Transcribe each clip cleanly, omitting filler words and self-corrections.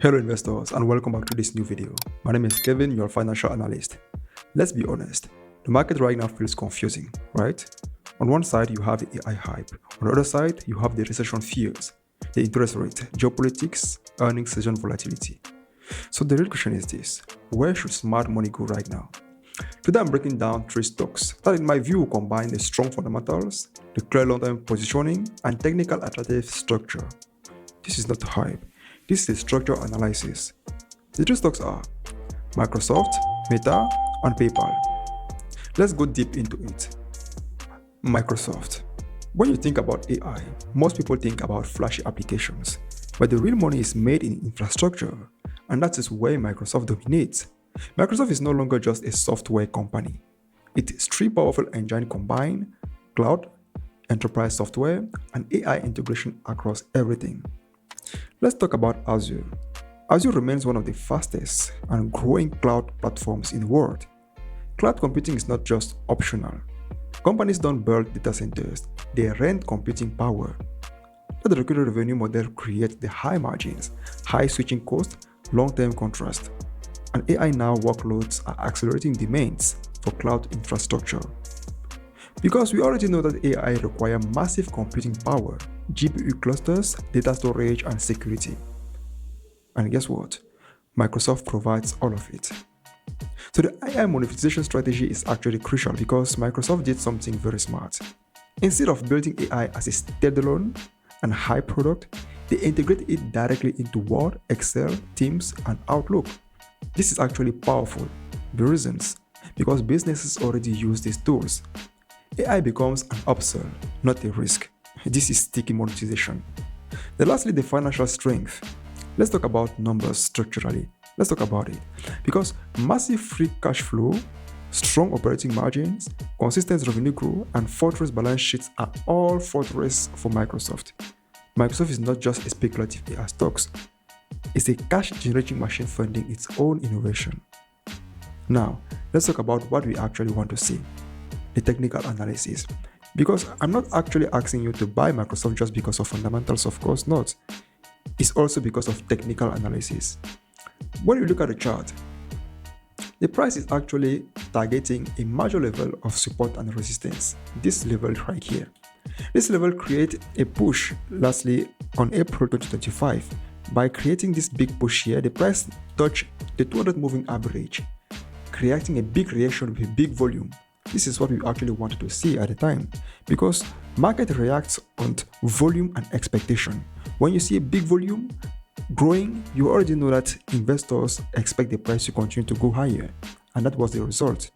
Hello investors and welcome back to this new video. My name is Kevin, your financial analyst. Let's be honest, the market right now feels confusing, right? On one side you have the AI hype, on the other side you have the recession fears, the interest rate, geopolitics, earnings season volatility. So the real question is this, where should smart money go right now? Today I'm breaking down three stocks that in my view combine the strong fundamentals, the clear long-term positioning, and technical attractive structure. This is not hype. This is structural analysis. The three stocks are Microsoft, Meta, and PayPal. Let's go deep into it. Microsoft. When you think about AI, most people think about flashy applications, but the real money is made in infrastructure, and that is where Microsoft dominates. Microsoft is no longer just a software company. It is three powerful engines combined: cloud, enterprise software, and AI integration across everything. Let's talk about Azure. Azure remains one of the fastest and growing cloud platforms in the world. Cloud computing is not just optional. Companies don't build data centers, they rent computing power. That recurring revenue model creates the high margins, high switching costs, long-term contrast. And AI now workloads are accelerating demands for cloud infrastructure. Because we already know that AI requires massive computing power, GPU clusters, data storage, and security. And guess what? Microsoft provides all of it. So the AI monetization strategy is actually crucial because Microsoft did something very smart. Instead of building AI as a standalone and high product, they integrate it directly into Word, Excel, Teams, and Outlook. This is actually powerful. The reasons: because businesses already use these tools. AI becomes an upsell, not a risk. This is sticky monetization. Then lastly, the financial strength. Let's talk about numbers structurally. Let's talk about it. Because massive free cash flow, strong operating margins, consistent revenue growth, and fortress balance sheets are all fortress for Microsoft. Microsoft is not just a speculative AI stocks. It's a cash-generating machine funding its own innovation. Now, let's talk about what we actually want to see. The technical analysis. Because I'm not actually asking you to buy Microsoft just because of fundamentals, of course not. It's also because of technical analysis. When you look at the chart, the price is actually targeting a major level of support and resistance. This level right here. This level creates a push lastly on April 2025. By creating this big push here, the price touched the 200 moving average, creating a big reaction with a big volume. This is what we actually wanted to see at the time because market reacts on volume and expectation. When you see a big volume growing, you already know that investors expect the price to continue to go higher, and that was the result.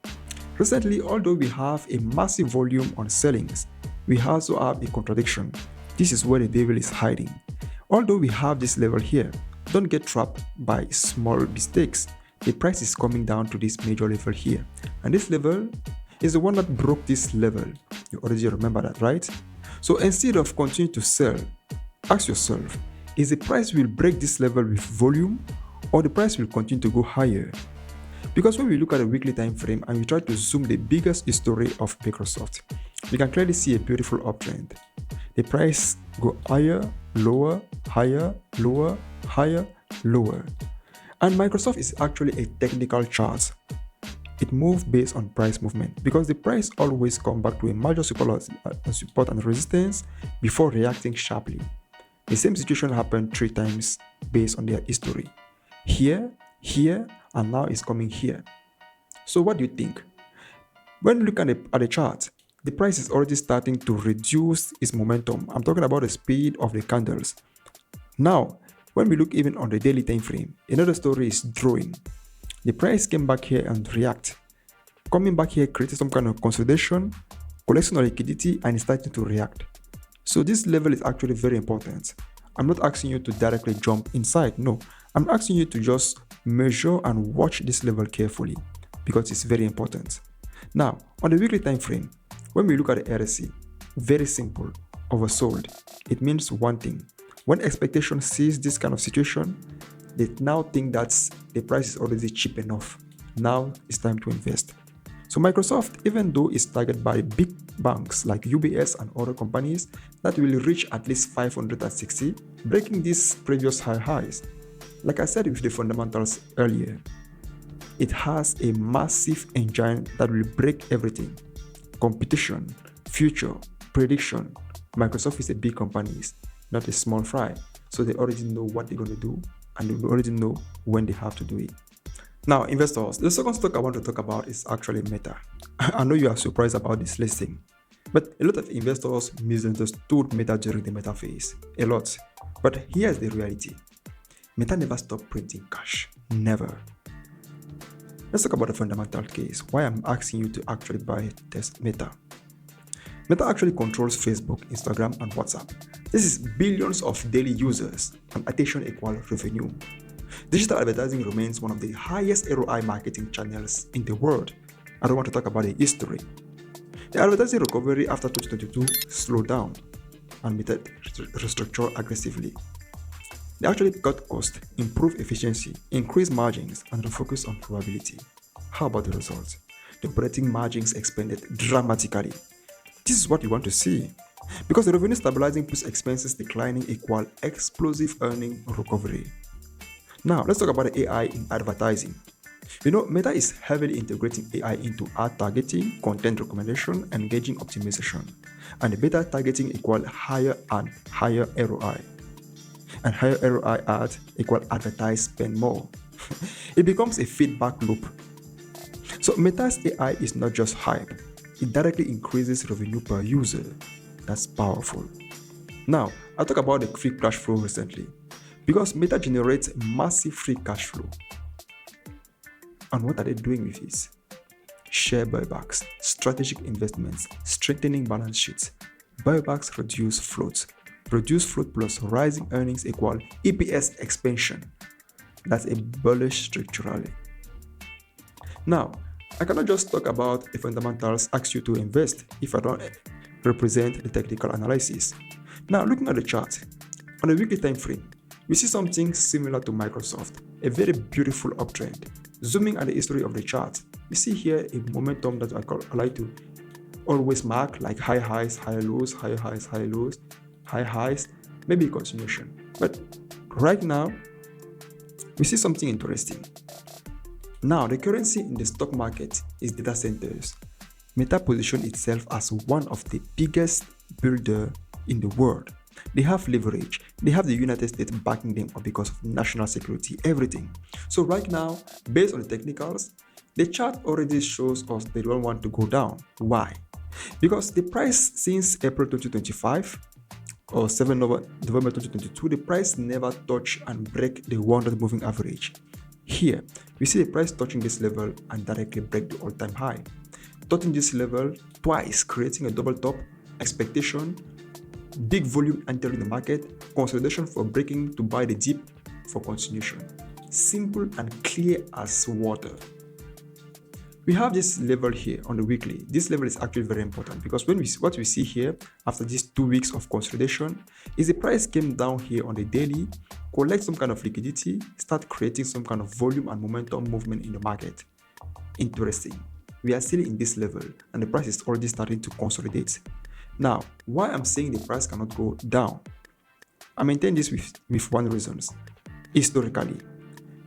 Recently, although we have a massive volume on sellings, we also have a contradiction. This is where the devil is hiding. Although we have this level here, don't get trapped by small mistakes. The price is coming down to this major level here, and this level is the one that broke this level. You already remember that, right? So instead of continuing to sell, ask yourself, is the price will break this level with volume or the price will continue to go higher? Because when we look at a weekly time frame and we try to zoom the biggest history of Microsoft, we can clearly see a beautiful uptrend. The price go higher, lower, higher, lower, higher, lower. And Microsoft is actually a technical chart. It moves based on price movement because the price always comes back to a major support and resistance before reacting sharply. The same situation happened 3 times based on their history. Here, here, and now it's coming here. So what do you think? When you look at the chart, the price is already starting to reduce its momentum. I'm talking about the speed of the candles. Now, when we look even on the daily time frame, another story is drawing. The price came back here and react. Coming back here created some kind of consolidation, collection of liquidity, and it's starting to react. So this level is actually very important. I'm not asking you to directly jump inside. No, I'm asking you to just measure and watch this level carefully because it's very important. Now, on the weekly time frame, when we look at the RSI, very simple, oversold. It means one thing. When expectation sees this kind of situation, they now think that the price is already cheap enough. Now it's time to invest. So Microsoft, even though it's targeted by big banks like UBS and other companies that will reach at least 560, breaking these previous high highs. Like I said with the fundamentals earlier, it has a massive engine that will break everything. Competition, future, prediction. Microsoft is a big company, not a small fry. So they already know what they're going to do and they already know when they have to do it. Now, investors, the second stock I want to talk about is actually Meta. I know you are surprised about this listing, but a lot of investors misunderstood Meta during the Meta phase. A lot. But here's the reality. Meta never stopped printing cash. Never. Let's talk about the fundamental case, why I'm asking you to actually buy this Meta. Meta actually controls Facebook, Instagram, and WhatsApp. This is billions of daily users and attention equal revenue. Digital advertising remains one of the highest ROI marketing channels in the world. I don't want to talk about the history. The advertising recovery after 2022 slowed down and Meta restructured aggressively. They actually cut costs, improved efficiency, increased margins, and refocused on probability. How about the results? The operating margins expanded dramatically. This is what you want to see. Because the revenue stabilizing plus expenses declining equal explosive earning recovery. Now, let's talk about the AI in advertising. Meta is heavily integrating AI into ad targeting, content recommendation, engaging optimization. And the beta targeting equal higher and higher ROI. And higher ROI ads equal advertise spend more. It becomes a feedback loop. So Meta's AI is not just hype, it directly increases revenue per user. That's powerful. Now, I'll talk about the free cash flow recently. Because Meta generates massive free cash flow. And what are they doing with this? Share buybacks, strategic investments, strengthening balance sheets. Buybacks reduce float. Reduce float plus rising earnings equal EPS expansion. That's a bullish structurally. Now, I cannot just talk about the fundamentals, ask you to invest if I don't represent the technical analysis. Now, looking at the chart, on a weekly time frame, we see something similar to Microsoft, a very beautiful uptrend. Zooming at the history of the chart, we see here a momentum that I like to always mark, like high highs, high lows, high highs, high lows, high highs, maybe a continuation. But right now, we see something interesting. Now, the currency in the stock market is data centers. Meta positions itself as one of the biggest builder in the world. They have leverage. They have the United States backing them up because of national security, everything. So right now, based on the technicals, the chart already shows us they don't want to go down. Why? Because the price since April 2025 or 7 November 2022, the price never touch and break the 100 moving average. Here, we see the price touching this level and directly break the all-time high. Touching this level twice, creating a double top, expectation, big volume entering the market, consolidation for breaking to buy the dip for continuation. Simple and clear as water. We have this level here on the weekly. This level is actually very important because what we see here after these 2 weeks of consolidation is the price came down here on the daily, collect some kind of liquidity, start creating some kind of volume and momentum movement in the market. Interesting. We are still in this level and the price is already starting to consolidate. Now, why I'm saying the price cannot go down? I maintain this with one reason. Historically,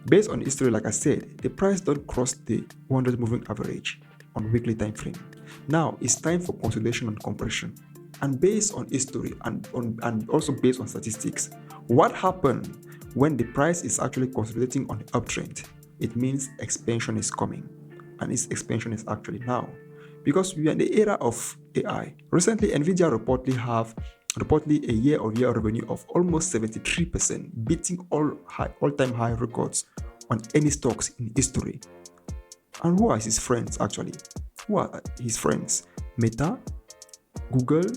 based on history, like I said, the price don't cross the 100 moving average on weekly time frame. Now it's time for consolidation and compression. And based on history and also based on statistics, what happened when the price is actually consolidating on the uptrend? It means expansion is coming, and its expansion is actually now. Because we are in the era of AI. Recently, Nvidia reportedly a year-over-year revenue of almost 73%, beating all-time high records on any stocks in history. And who are his friends actually? Who are his friends? Meta, Google,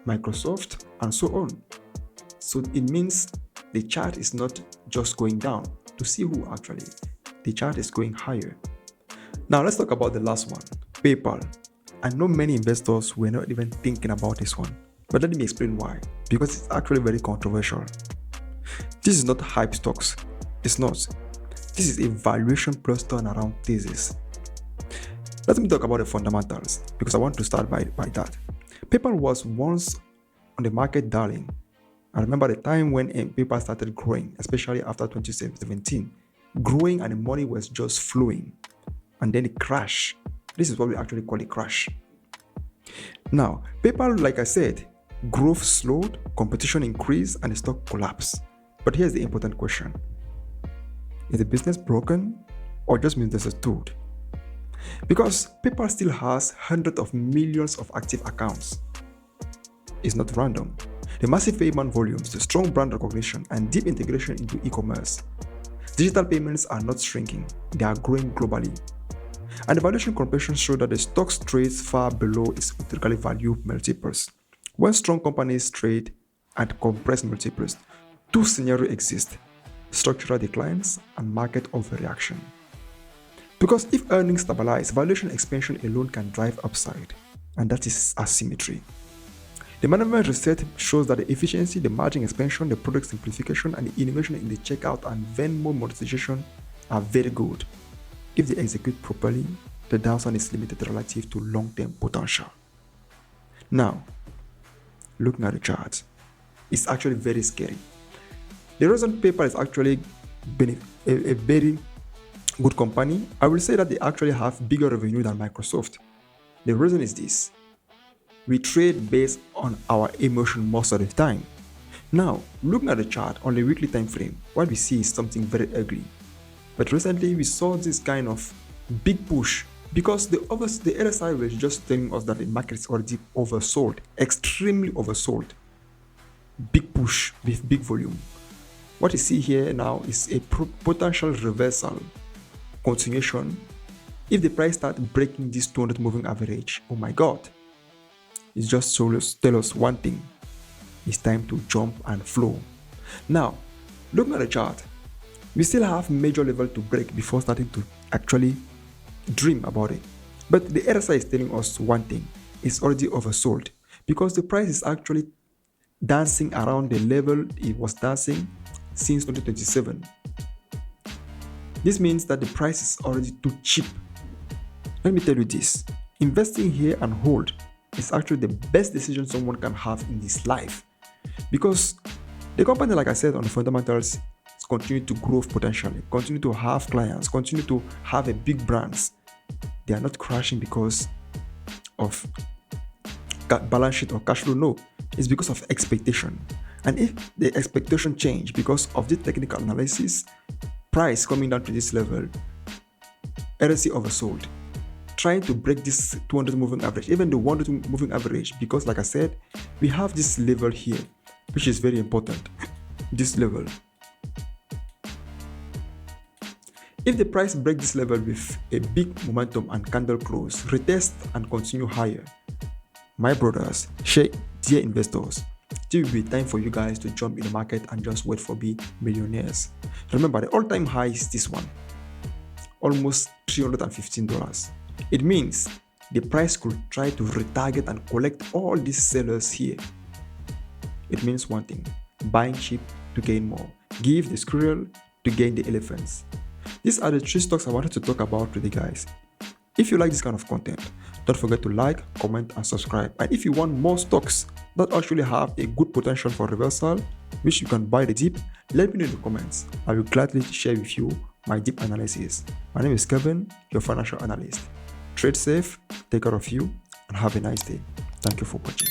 Microsoft, and so on. So it means the chart is not just going down. To see who actually, the chart is going higher. Now let's talk about the last one, PayPal. I know many investors were not even thinking about this one, but let me explain why. Because it's actually very controversial. This is not hype stocks. It's not. This is a valuation plus turnaround thesis. Let me talk about the fundamentals because I want to start by that. PayPal was once on the market darling. I remember the time when PayPal started growing, especially after 2017, growing and the money was just flowing, and then it crashed. This is what we actually call a crash. Now, PayPal, like I said, growth slowed, competition increased, and the stock collapsed. But here's the important question. Is the business broken or just misunderstood? Because PayPal still has hundreds of millions of active accounts. It's not random. The massive payment volumes, the strong brand recognition, and deep integration into e-commerce. Digital payments are not shrinking, they are growing globally. And the valuation comparisons show that the stock trades far below its typically valued multiples. When strong companies trade at compressed multiples, two scenarios exist: structural declines and market overreaction. Because if earnings stabilize, valuation expansion alone can drive upside, and that is asymmetry. The management research shows that the efficiency, the margin expansion, the product simplification, and the innovation in the checkout and Venmo monetization are very good. If they execute properly, the downside is limited relative to long-term potential. Now, looking at the chart, it's actually very scary. The reason PayPal is actually a very good company, I will say that they actually have bigger revenue than Microsoft. The reason is this: we trade based on our emotion most of the time. Now, looking at the chart on the weekly time frame, what we see is something very ugly. But recently we saw this kind of big push because the other side was just telling us that the market is already oversold, extremely oversold. Big push with big volume. What you see here now is a potential reversal, continuation. If the price starts breaking this 200 moving average, oh my god, it's just tell us one thing: it's time to jump and flow. Now, looking at the chart, we still have major level to break before starting to actually dream about it. But the RSI is telling us one thing: it's already oversold because the price is actually dancing around the level it was dancing since 2027. This means that the price is already too cheap. Let me tell you this: investing here and hold is actually the best decision someone can have in this life, because the company, like I said, on the fundamentals, continue to grow potentially, continue to have clients, continue to have a big brands. They are not crashing because of balance sheet or cash flow. No, it's because of expectation. And if the expectation change because of the technical analysis, price coming down to this level, RSI oversold, trying to break this 200 moving average, even the 100 moving average, because like I said, we have this level here, which is very important. This level. If the price breaks this level with a big momentum and candle close, retest and continue higher, my brothers, dear investors, it will be time for you guys to jump in the market and just wait for be millionaires. Remember, the all-time high is this one, almost $315. It means the price could try to retarget and collect all these sellers here. It means one thing: buying cheap to gain more, give the squirrel to gain the elephants. These are the 3 stocks I wanted to talk about today, guys. If you like this kind of content, don't forget to like, comment, and subscribe. And if you want more stocks that actually have a good potential for reversal, which you can buy the dip, let me know in the comments. I will gladly share with you my deep analysis. My name is Kevin, your financial analyst. Trade safe, take care of you, and have a nice day. Thank you for watching.